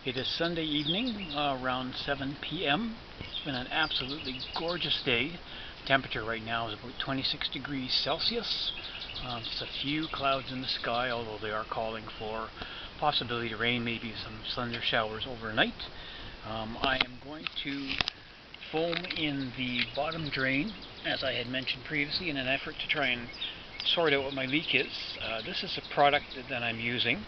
It is Sunday evening, around 7 p.m. It's been an absolutely gorgeous day. Temperature right now is about 26 degrees Celsius. Just a few clouds in the sky, although they are calling for possibility to rain, maybe some thunder showers overnight. I am going to foam in the bottom drain, as I had mentioned previously, in an effort to try and sort out what my leak is. This is a product that I'm using,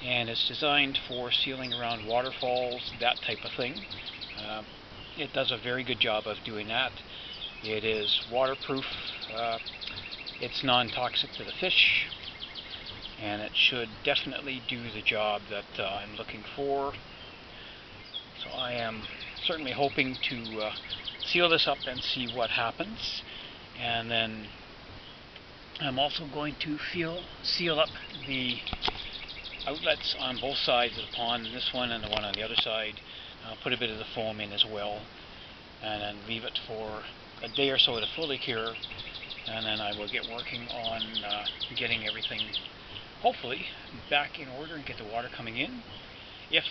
and it's designed for sealing around waterfalls, that type of thing. It does a very good job of doing that. It is waterproof, it's non-toxic to the fish, and it should definitely do the job that I'm looking for. So I am certainly hoping to seal this up and see what happens, and then I'm also going to seal up the outlets on both sides of the pond, this one and the one on the other side. I'll put a bit of the foam in as well, and then leave it for a day or so to fully cure, and then I will get working on getting everything hopefully back in order and get the water coming in. If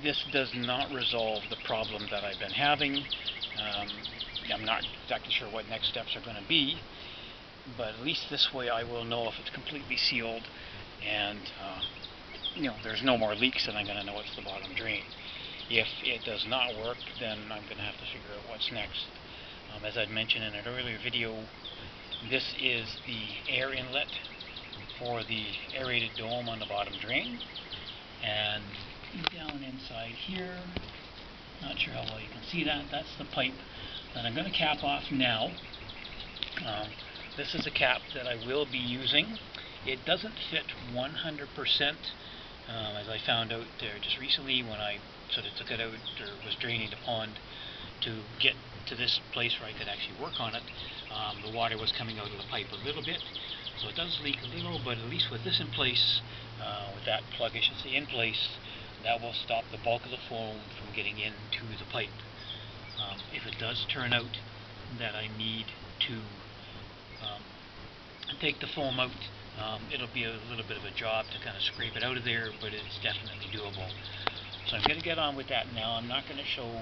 this does not resolve the problem that I've been having, I'm not exactly sure what next steps are going to be, but at least this way I will know if it's completely sealed and there's no more leaks, and I'm going to know it's the bottom drain. If it does not work, then I'm going to have to figure out what's next. As I'd mentioned in an earlier video, this is the air inlet for the aerated dome on the bottom drain, and down inside here, not sure how well you can see that, that's the pipe that I'm going to cap off now. This is a cap that I will be using. It doesn't fit 100%, as I found out there just recently when I sort of took it out or was draining the pond to get to this place where I could actually work on it. The water was coming out of the pipe a little bit, so it does leak a little, but at least with this in place, with that plug I should say in place, that will stop the bulk of the foam from getting into the pipe. If it does turn out that I need to take the foam out, it'll be a little bit of a job to kind of scrape it out of there, but it's definitely doable. So I'm going to get on with that now. I'm not going to show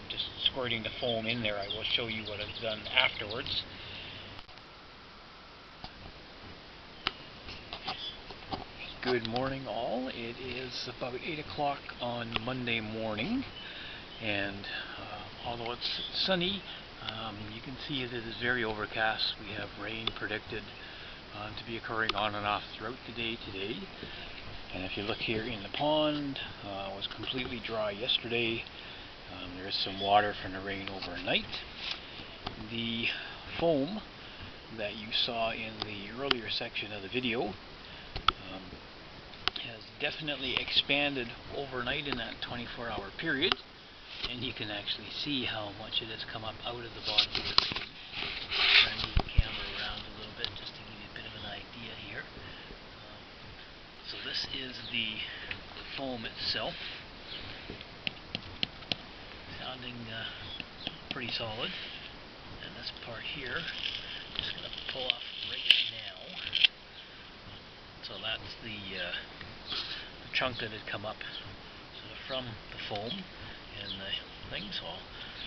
just squirting the foam in there. I will show you what I've done afterwards. Good morning all. It is about 8 o'clock on Monday morning, and although it's sunny, you can see that it is very overcast. We have rain predicted to be occurring on and off throughout the day today. And if you look here in the pond, it was completely dry yesterday. There is some water from the rain overnight. The foam that you saw in the earlier section of the video has definitely expanded overnight in that 24-hour period, and you can actually see how much it has come up out of the bottom of the drain. Try and move the camera around a little bit just to give you a bit of an idea here. So this is the foam itself, sounding pretty solid. And this part here, I'm just going to pull off right now. So that's the chunk that had come up sort of from the foam and the thing. So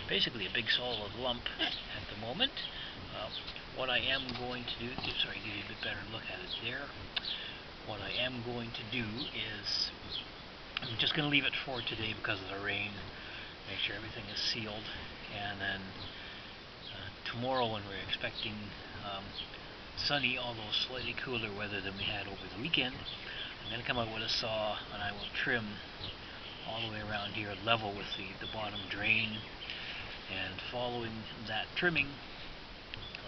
basically a big solid lump at the moment. What I am going to do, sorry, give you a bit better look at it there. What I am going to do is, I'm just going to leave it for today because of the rain, make sure everything is sealed, and then tomorrow, when we're expecting sunny, although slightly cooler weather than we had over the weekend, I'm going to come out with a saw and I will trim all the way around here level with the bottom drain, and following that trimming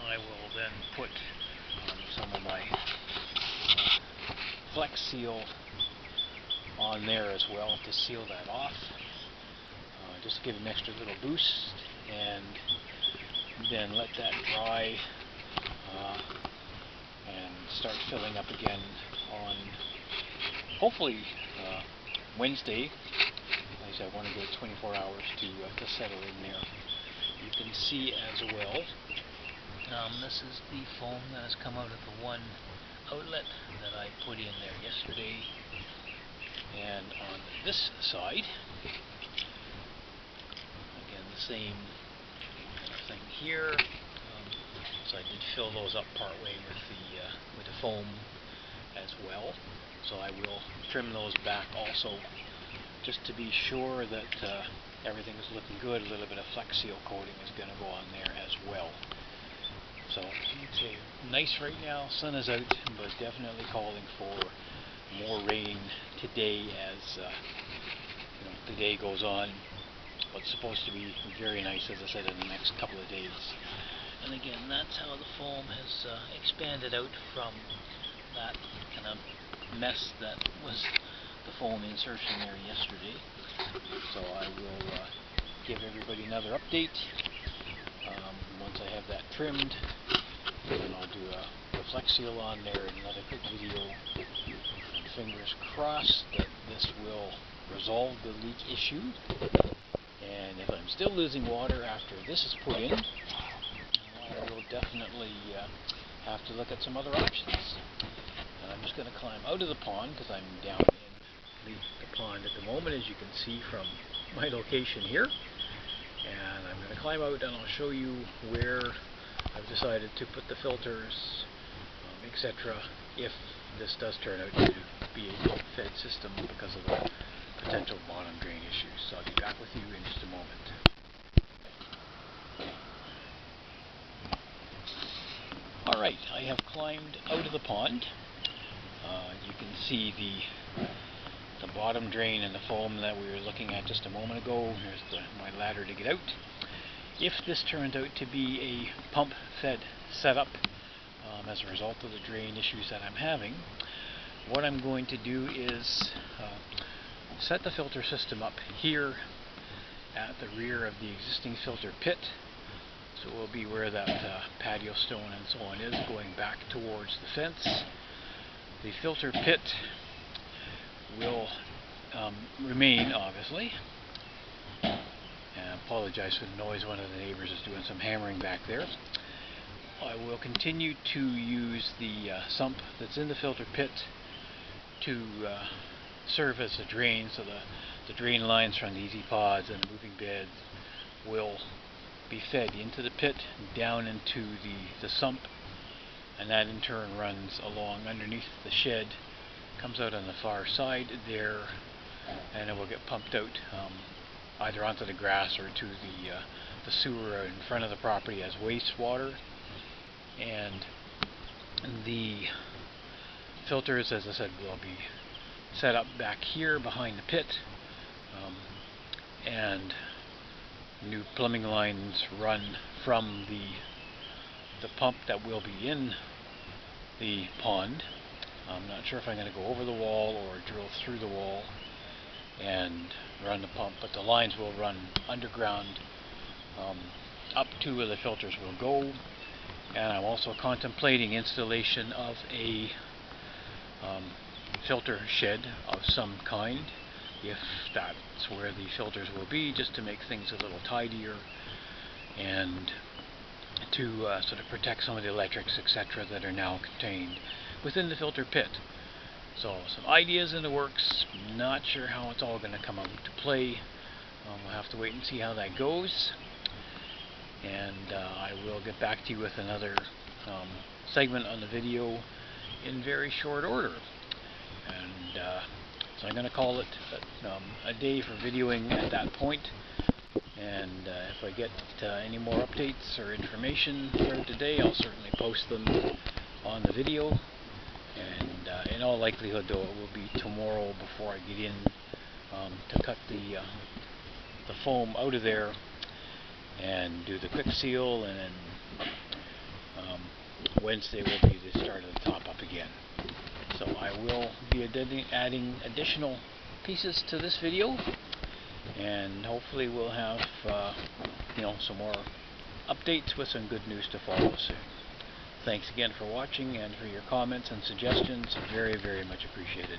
I will then put some of my Flex Seal on there as well to seal that off, just to give it an extra little boost, and then let that dry and start filling up again on hopefully Wednesday. Like I said, I want to give it 24 hours to settle in there. You can see as well, this is the foam that has come out of the one outlet that I put in there yesterday. And on this side, again the same thing here. So I did fill those up partway with the foam as well. So I will trim those back also, just to be sure that everything is looking good. A little bit of Flex Seal coating is going to go on there as well. So it's nice right now. Sun is out, but definitely calling for more rain today as the day goes on. But it's supposed to be very nice, as I said, in the next couple of days. And again, that's how the foam has expanded out from that kind of mess that was the foam insertion there yesterday. So I will give everybody another update once I have that trimmed, and I'll do a Flex Seal on there and another quick video. And fingers crossed that this will resolve the leak issue. And if I'm still losing water after this is put in, I will definitely have to look at some other options. And I'm just going to climb out of the pond because I'm down in the pond at the moment, as you can see from my location here. And I'm going to climb out and I'll show you where I've decided to put the filters, etc., if this does turn out to be a pump-fed system because of the potential bottom drain issues. So I'll be back with you in just a moment. Alright, I have climbed out of the pond. You can see the bottom drain and the foam that we were looking at just a moment ago. Here's my ladder to get out. If this turns out to be a pump-fed setup as a result of the drain issues that I'm having, what I'm going to do is set the filter system up here at the rear of the existing filter pit. So it will be where that patio stone and so on is, going back towards the fence. The filter pit will remain, obviously. And I apologize for the noise. One of the neighbors is doing some hammering back there. I will continue to use the sump that's in the filter pit to serve as a drain, so the drain lines from the Easy Pods and the moving beds will be fed into the pit, down into the sump, and that in turn runs along underneath the shed, comes out on the far side there, and it will get pumped out either onto the grass or to the sewer in front of the property as wastewater. And the filters, as I said, will be set up back here behind the pit, and new plumbing lines run from the pump that will be in the pond. I'm not sure if I'm going to go over the wall or drill through the wall and run the pump, but the lines will run underground up to where the filters will go. And I'm also contemplating installation of a filter shed of some kind, if that's where the filters will be, just to make things a little tidier and to sort of protect some of the electrics, etc., that are now contained within the filter pit. So some ideas in the works. Not sure how it's all going to come out to play. We'll have to wait and see how that goes. And I will get back to you with another segment on the video in very short order. And so I'm going to call it a day for videoing at that point. And if I get any more updates or information throughout the day, I'll certainly post them on the video. And in all likelihood, though, it will be tomorrow before I get in to cut the foam out of there and do the quick seal, and then Wednesday will be the start of the top up again. So I will be adding additional pieces to this video, and hopefully we'll have some more updates with some good news to follow soon. Thanks again for watching and for your comments and suggestions. Very, very much appreciated.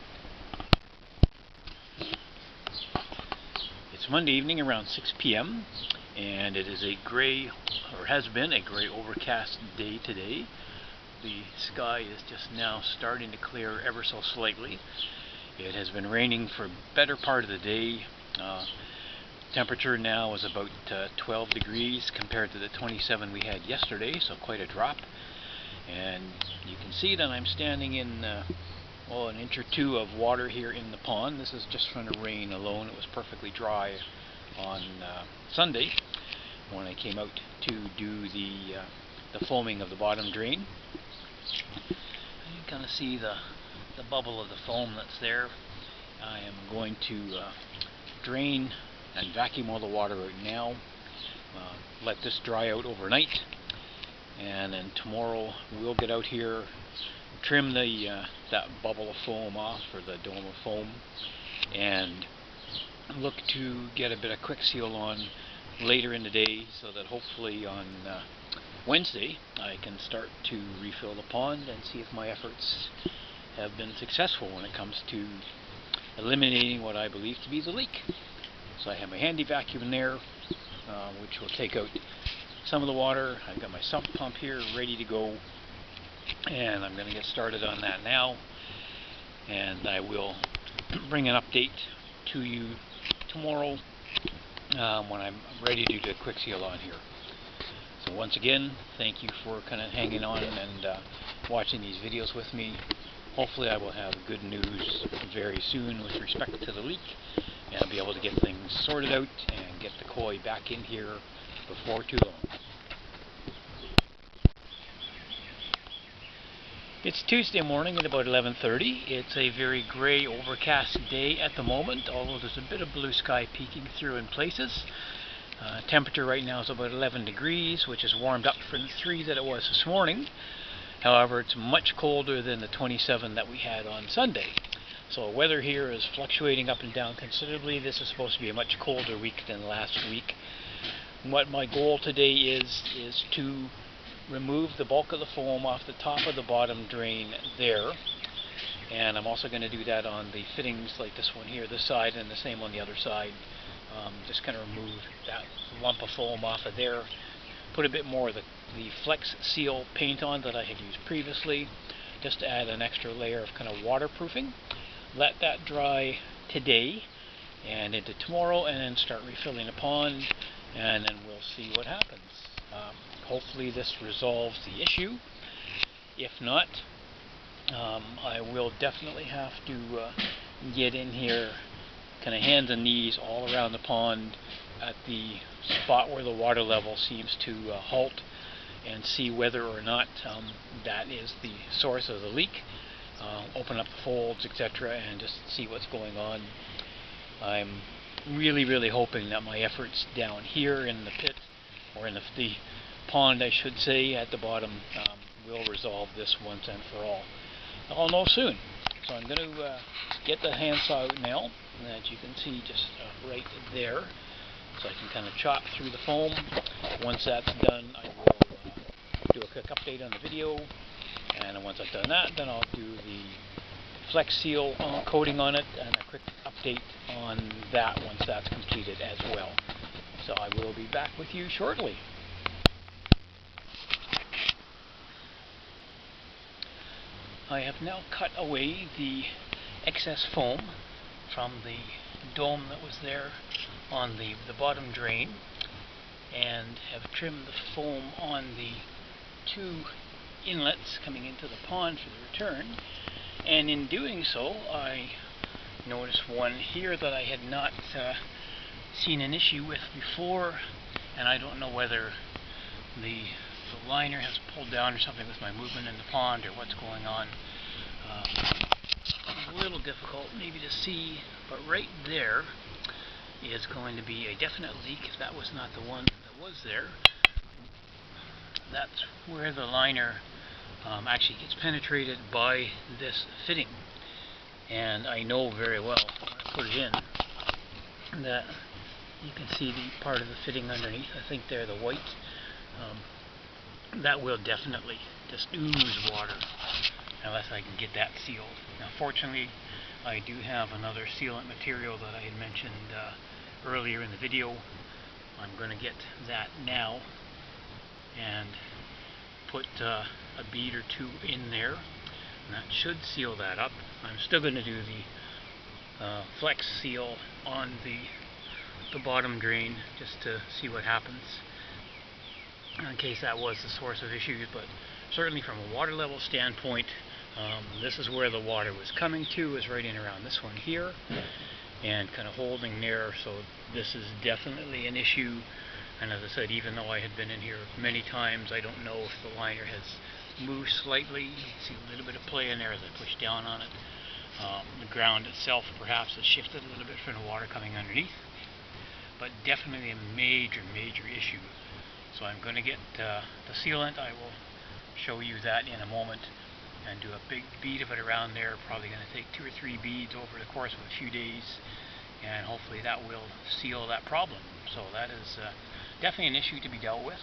It's Monday evening around 6 p.m. and it is a gray, or has been a gray overcast day today. The sky is just now starting to clear ever so slightly, It has been raining for a better part of the day. Temperature now is about 12 degrees compared to the 27 we had yesterday, so quite a drop. And you can see that I'm standing in an inch or two of water here in the pond. This is just from the rain alone. It was perfectly dry on Sunday when I came out to do the foaming of the bottom drain. You can kind of see the bubble of the foam that's there. I am going to drain and vacuum all the water out now, let this dry out overnight, and then tomorrow we'll get out here, trim that bubble of foam off, or the dome of foam, and look to get a bit of quick seal on later in the day, so that hopefully on Wednesday I can start to refill the pond and see if my efforts have been successful when it comes to eliminating what I believe to be the leak. So I have my handy vacuum in there, which will take out some of the water. I've got my sump pump here ready to go, and I'm going to get started on that now, and I will bring an update to you tomorrow when I'm ready to do the quick seal on here. So once again, thank you for kind of hanging on and watching these videos with me. Hopefully I will have good news very soon with respect to the leak, and I'll be able to get things sorted out and get the koi back in here before too long. It's Tuesday morning at about 11:30. It's a very gray, overcast day at the moment, although there's a bit of blue sky peeking through in places. Temperature right now is about 11 degrees, which is warmed up from the 3 that it was this morning. However, it's much colder than the 27 that we had on Sunday. So weather here is fluctuating up and down considerably. This is supposed to be a much colder week than last week. What my goal today is to remove the bulk of the foam off the top of the bottom drain there. And I'm also going to do that on the fittings like this one here, this side, and the same on the other side. Just kind of remove that lump of foam off of there. Put a bit more of the Flex Seal paint on that I had used previously, just to add an extra layer of kind of waterproofing. Let that dry today and into tomorrow, and then start refilling the pond, and then we'll see what happens. Hopefully this resolves the issue. If not, I will definitely have to get in here kind of hands and knees all around the pond at the spot where the water level seems to halt, and see whether or not that is the source of the leak. Open up the folds, etc., and just see what's going on. I'm really hoping that my efforts down here in the pit, or in the pond I should say, at the bottom, will resolve this once and for all. I'll know soon. So I'm going to get the handsaw out now, that you can see just right there, so I can kind of chop through the foam. Once that's done, I will do a quick update on the video, and once I've done that, then I'll do the Flex Seal coating on it, and a quick update on that once that's completed as well. So I will be back with you shortly. I have now cut away the excess foam from the dome that was there on the bottom drain, and have trimmed the foam on the 2 inlets coming into the pond for the return. And in doing so, I noticed one here that I had not seen an issue with before, and I don't know whether the liner has pulled down or something with my movement in the pond, or what's going on. It's a little difficult maybe to see, but right there is going to be a definite leak if that was not the one that was there. That's where the liner actually gets penetrated by this fitting, and I know very well when I put it in that you can see the part of the fitting underneath. I think there, the white, that will definitely just ooze water unless I can get that sealed. Now fortunately I do have another sealant material that I had mentioned earlier in the video. I'm going to get that now and put a bead or 2 in there, and that should seal that up. I'm still going to do the flex seal on the bottom drain just to see what happens, in case that was the source of issues. But certainly from a water level standpoint, this is where the water was coming to, is right in around this one here, and kind of holding there. So this is definitely an issue. And as I said, even though I had been in here many times, I don't know if the liner has moved slightly. You can see a little bit of play in there as I push down on it. The ground itself perhaps has shifted a little bit from the water coming underneath, but definitely a major issue. So I'm going to get the sealant. I will show you that in a moment, and do a big bead of it around there. Probably going to take 2 or 3 beads over the course of a few days, and hopefully that will seal that problem. So that is definitely an issue to be dealt with.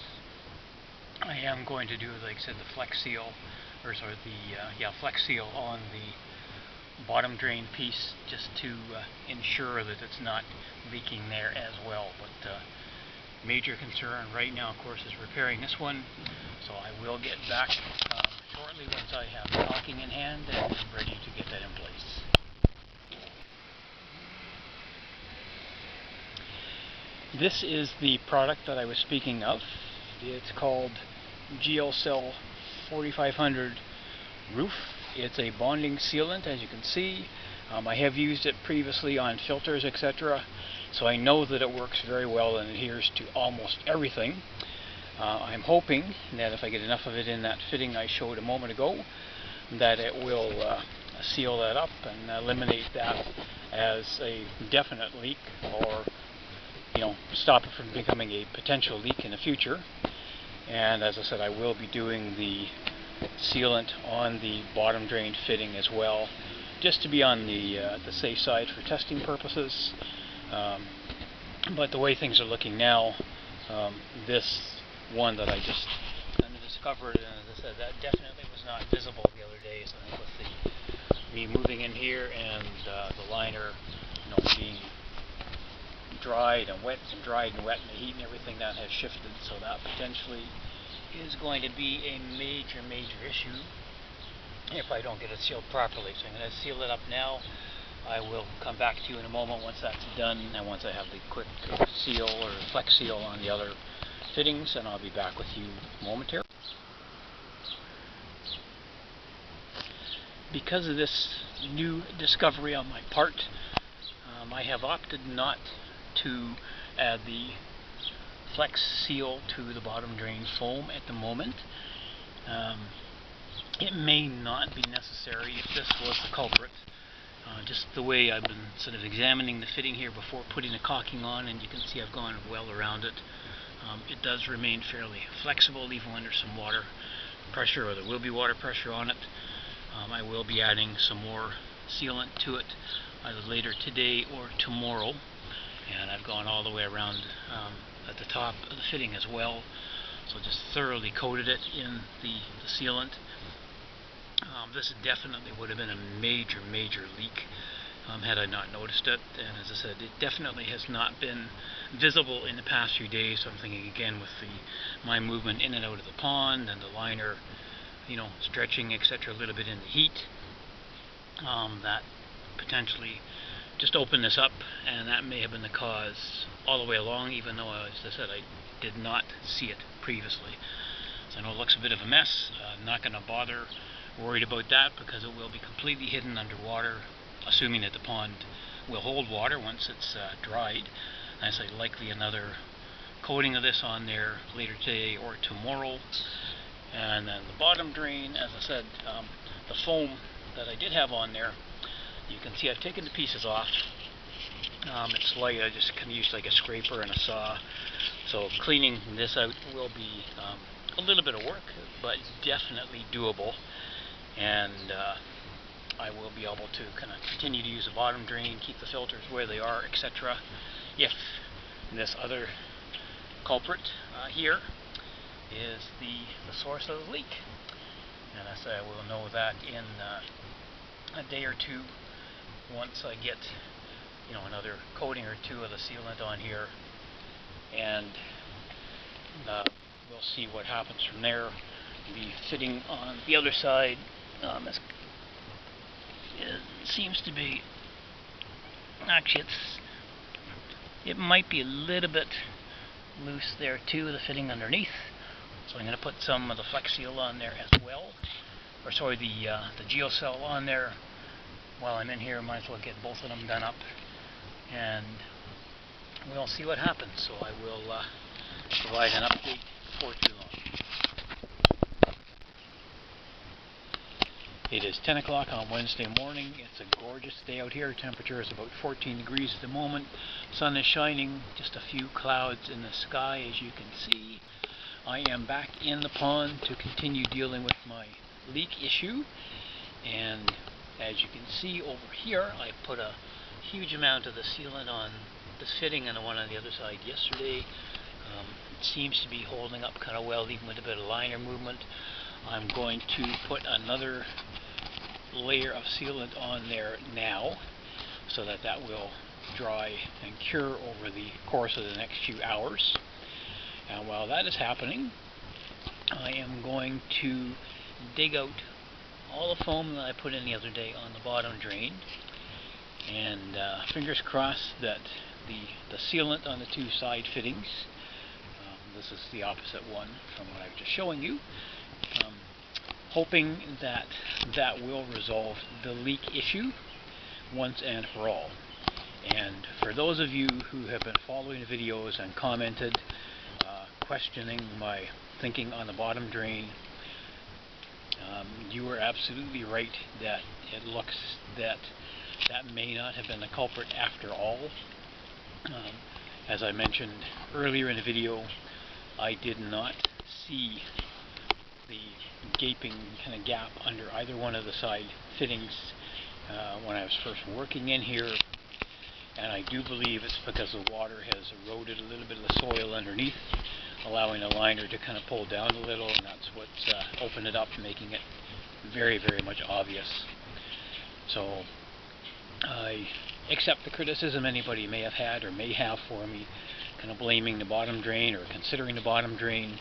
I am going to do, like I said, the flex seal, or sorry, the flex seal on the bottom drain piece, just to ensure that it's not leaking there as well. But major concern right now, of course, is repairing this one. So I will get back shortly once I have caulking in hand and I'm ready to get that in place. This is the product that I was speaking of. It's called GeoCell 4500 Roof. It's a bonding sealant, as you can see. I have used it previously on filters, etc. So I know that it works very well and adheres to almost everything. I'm hoping that if I get enough of it in that fitting I showed a moment ago, that it will seal that up and eliminate that as a definite leak, or stop it from becoming a potential leak in the future. And as I said, I will be doing the sealant on the bottom drain fitting as well, just to be on the safe side for testing purposes. But the way things are looking now, this one that I just kind of discovered, and as I said, that definitely was not visible the other day. So I think with me moving in here and the liner, being dried and wet and dried and wet, and the heat and everything, that has shifted. So that potentially is going to be a major issue if I don't get it sealed properly. So I'm going to seal it up now. I will come back to you in a moment once that's done, and once I have the quick seal or flex seal on the other fittings, and I'll be back with you momentarily. Because of this new discovery on my part, I have opted not to add the flex seal to the bottom drain foam at the moment. It may not be necessary if this was the culprit. Just the way I've been sort of examining the fitting here before putting the caulking on, and you can see I've gone well around it. It does remain fairly flexible even when there's some water pressure, or there will be water pressure on it. I will be adding some more sealant to it either later today or tomorrow, and I've gone all the way around at the top of the fitting as well, so just thoroughly coated it in the sealant. This definitely would have been a major leak had I not noticed it, and as I said, it definitely has not been visible in the past few days. So I'm thinking again with my movement in and out of the pond and the liner, stretching, etc., a little bit in the heat, that potentially just opened this up, and that may have been the cause all the way along, even though, as I said, I did not see it previously. So I know it looks a bit of a mess. I'm not going to bother worried about that, because it will be completely hidden underwater, assuming that the pond will hold water once it's dried. I say likely another coating of this on there later today or tomorrow. And then the bottom drain, as I said, the foam that I did have on there, you can see I've taken the pieces off. It's light. I just kind of used like a scraper and a saw. So cleaning this out will be a little bit of work, but definitely doable. And I will be able to kind of continue to use the bottom drain, keep the filters where they are, etc. if this other culprit here is the source of the leak. And I say I will know that in a day or two, once I get another coating or two of the sealant on here, and we'll see what happens from there. The fitting on the other side it seems to be Actually, it might be a little bit loose there too, the fitting underneath. So I'm going to put some of the Flex Seal on there as well, or sorry, the Geocell on there while I'm in here. Might as well get both of them done up, and we'll see what happens. So I will provide an update before too long. It is 10 o'clock on Wednesday morning. It's a gorgeous day out here. Temperature is about 14 degrees at the moment. Sun is shining, just a few clouds in the sky as you can see. I am back in the pond to continue dealing with my leak issue. And as you can see over here, I put a huge amount of the sealant on the fitting and the one on the other side yesterday. It seems to be holding up kind of well, even with a bit of liner movement. I'm going to put another layer of sealant on there now so that will dry and cure over the course of the next few hours. And while that is happening, I am going to dig out all the foam that I put in the other day on the bottom drain, and fingers crossed that the sealant on the two side fittings, this is the opposite one from what I was just showing you, hoping that will resolve the leak issue once and for all. And for those of you who have been following the videos and commented, questioning my thinking on the bottom drain, you were absolutely right that it looks that may not have been the culprit after all. As I mentioned earlier in the video, I did not see the gaping kind of gap under either one of the side fittings when I was first working in here, and I do believe it's because the water has eroded a little bit of the soil underneath, allowing the liner to kind of pull down a little, and that's what's opened it up, making it very, very much obvious. So I accept the criticism anybody may have had or may have for me, kind of blaming the bottom drain or considering the bottom drain,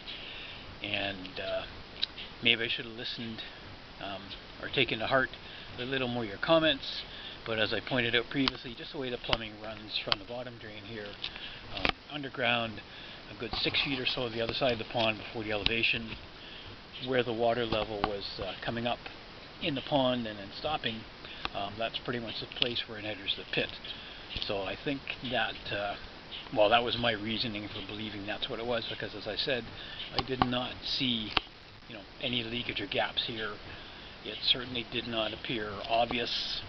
and maybe I should have listened or taken to heart a little more your comments. But as I pointed out previously, just the way the plumbing runs from the bottom drain here underground, a good 6 feet or so the other side of the pond before the elevation, where the water level was coming up in the pond and then stopping, that's pretty much the place where it enters the pit. So I think that, well, that was my reasoning for believing that's what it was, because as I said, I did not see, any leakage or gaps here. It certainly did not appear obvious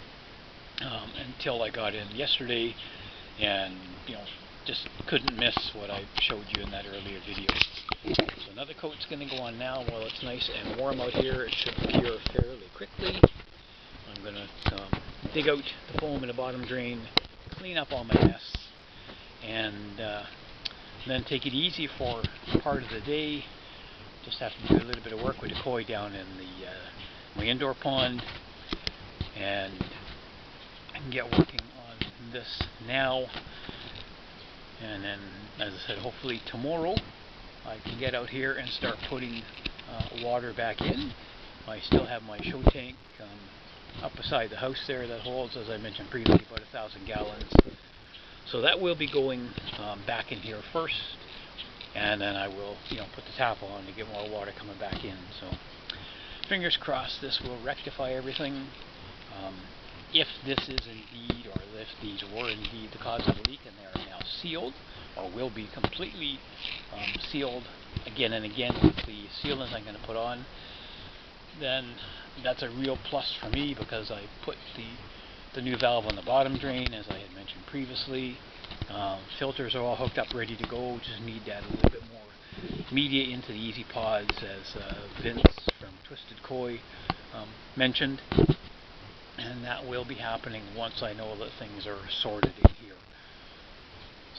until I got in yesterday, and just couldn't miss what I showed you in that earlier video. So another coat's going to go on now while it's nice and warm out here. It should cure fairly quickly. I'm going to dig out the foam in the bottom drain, clean up all my mess, and then take it easy for part of the day. Just have to do a little bit of work with the koi down in my indoor pond, and I can get working on this now. And then, as I said, hopefully tomorrow I can get out here and start putting water back in. I still have my show tank up beside the house there that holds, as I mentioned previously, about 1,000 gallons. So that will be going back in here first, and then I will, put the tap on to get more water coming back in. So fingers crossed this will rectify everything. If this is indeed, or if these were indeed the cause of the leak and they are now sealed, or will be completely sealed again and again with the sealant I'm going to put on, then that's a real plus for me, because I put the new valve on the bottom drain, as I had mentioned previously. Filters are all hooked up, ready to go. Just need to add a little bit more media into the Easy Pods, as Vince from Twisted Koi mentioned. And that will be happening once I know that things are sorted in here.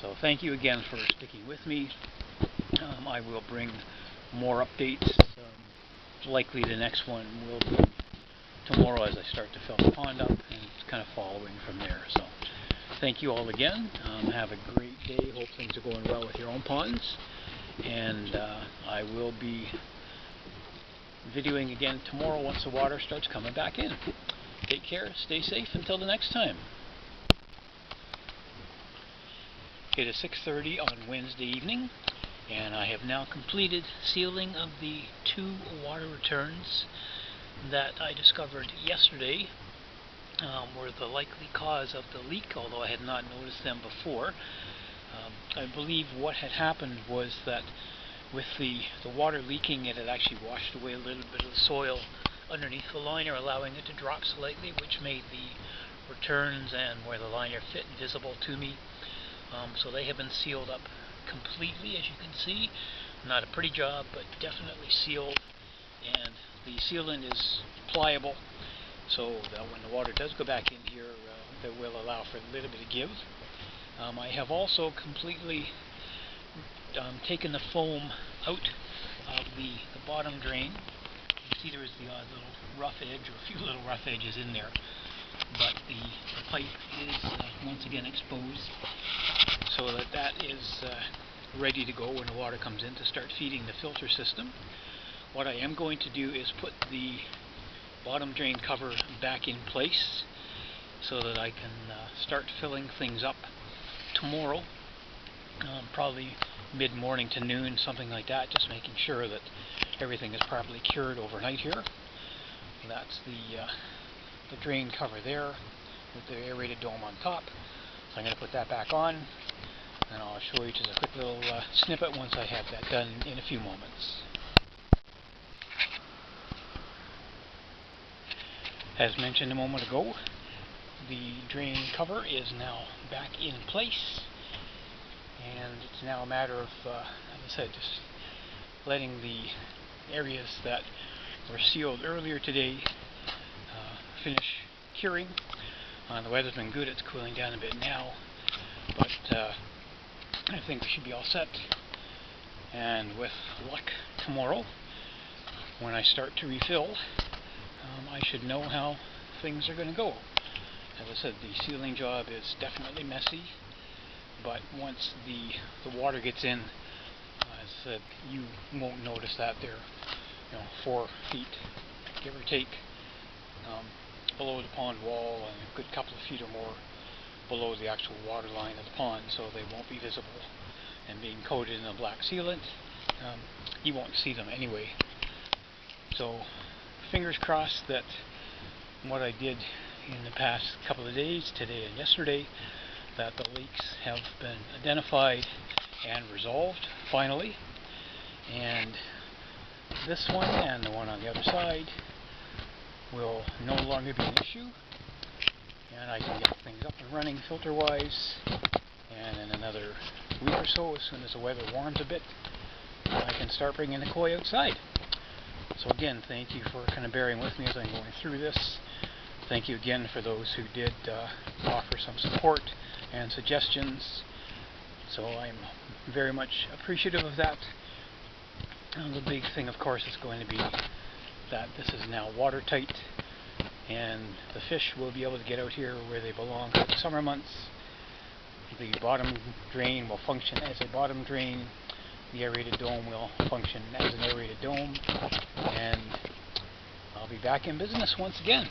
So thank you again for sticking with me. I will bring more updates. Likely the next one will be tomorrow as I start to fill the pond up, and it's kind of following from there. So thank you all again. Have a great day. Hope things are going well with your own ponds. And I will be videoing again tomorrow once the water starts coming back in. Take care, stay safe until the next time. It is 6:30 on Wednesday evening, and I have now completed sealing of the 2 water returns that I discovered yesterday were the likely cause of the leak, although I had not noticed them before. I believe what had happened was that with the water leaking, it had actually washed away a little bit of the soil underneath the liner, allowing it to drop slightly, which made the returns and where the liner fit visible to me. So they have been sealed up completely, as you can see. Not a pretty job, but definitely sealed, and the sealant is pliable, so that when the water does go back in here, it will allow for a little bit of give. I have also completely taken the foam out of the bottom drain. You can see there is the odd little rough edge, or a few little rough edges in there, but the pipe is once again exposed, so that is ready to go when the water comes in to start feeding the filter system. What I am going to do is put the bottom drain cover back in place so that I can start filling things up tomorrow, probably mid-morning to noon, something like that, just making sure that everything is properly cured overnight here. That's the drain cover there with the aerated dome on top. So I'm going to put that back on, and I'll show you just a quick little snippet once I have that done in a few moments. As mentioned a moment ago, the drain cover is now back in place, and it's now a matter of, as I said, just letting the areas that were sealed earlier today finish curing. The weather's been good, it's cooling down a bit now, but I think we should be all set, and with luck tomorrow, when I start to refill, I should know how things are going to go. As I said, the sealing job is definitely messy, but once the water gets in, as I said, you won't notice that they're 4 feet, give or take, below the pond wall, and a good couple of feet or more below the actual water line of the pond, so they won't be visible. And being coated in a black sealant, you won't see them anyway. So fingers crossed that what I did in the past couple of days, today and yesterday, that the leaks have been identified and resolved finally, and this one and the one on the other side will no longer be an issue, and I can get things up and running filter wise, and in another week or so, as soon as the weather warms a bit, I can start bringing the koi outside. So again, thank you for kind of bearing with me as I'm going through this. Thank you again for those who did offer some support and suggestions. So I'm very much appreciative of that. The big thing, of course, is going to be that this is now watertight, and the fish will be able to get out here where they belong for the summer months. The bottom drain will function as a bottom drain. The aerated dome will function as an aerated dome, and I'll be back in business once again.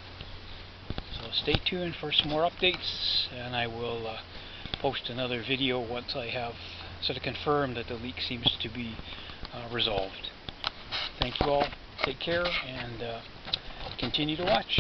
So stay tuned for some more updates, and I will post another video once I have sort of confirmed that the leak seems to be resolved. Thank you all, take care, and continue to watch.